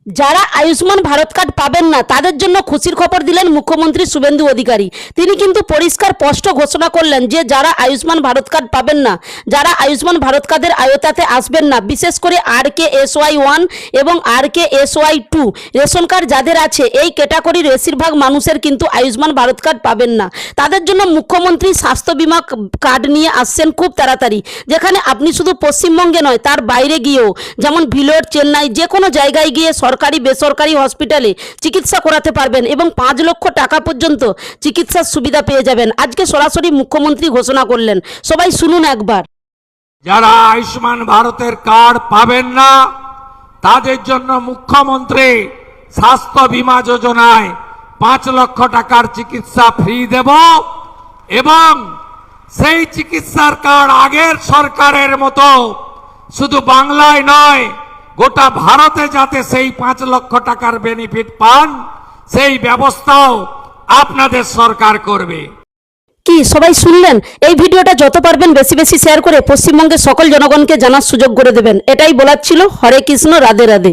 যারা আয়ুষ্মান ভারত কার্ড পাবেন না তাদের জন্য খুশির খবর দিলেন মুখ্যমন্ত্রী শুভেন্দু অধিকারী। তিনি কিন্তু পরিষ্কার স্পষ্ট ঘোষণা করলেন যে যারা আয়ুষ্মান ভারত কার্ড পাবেন না, যারা আয়ুষ্মান ভারত কার্ডের আওতাতে আসবেন না, বিশেষ করে RKSY1 এবং RKSY2 রেশন কার্ড যাদের আছে, এই ক্যাটাগরির বেশিরভাগ মানুষের কিন্তু আয়ুষ্মান ভারত কার্ড পাবেন না। তাদের জন্য মুখ্যমন্ত্রী স্বাস্থ্য বিমা কার্ড নিয়ে আসছেন খুব তাড়াতাড়ি, যেখানে আপনি শুধু পশ্চিমবঙ্গে নয় তার বাইরে গিয়েও, যেমন ভিলোর, চেন্নাই, যে কোনো জায়গায় গিয়ে সরকারি বেসরকারি হসপিটালে চিকিৎসা করাতে পারবেন এবং 5 লক্ষ টাকা পর্যন্ত চিকিৎসার সুবিধা পেয়ে যাবেন। আজকে সরাসরি মুখ্যমন্ত্রী ঘোষণা করলেন, সবাই শুনুন একবার। যারা আয়ুষ্মান ভারতের কার্ড পাবেন না তাদের জন্য মুখ্যমন্ত্রী স্বাস্থ্য বীমা যোজনায় 5 লক্ষ টাকার চিকিৎসা ফ্রি দেব এবং সেই চিকিৎসার কার্ড আগের সরকারের মতো শুধু বাংলায় নয় গোটা ভারতে যাতে সেই 5 লক্ষ টাকার বেনিফিট পান সেই ব্যবস্থাও আপনাদের সরকার করবে। কি সবাই শুনলেন? এই ভিডিওটা যত পারবেন বেশি বেশি শেয়ার করে পশ্চিমবঙ্গের সকল জনগণকে জানার সুযোগ করে দেবেন। এটাই বলার ছিল। হরে কৃষ্ণ, রাধে রাধে।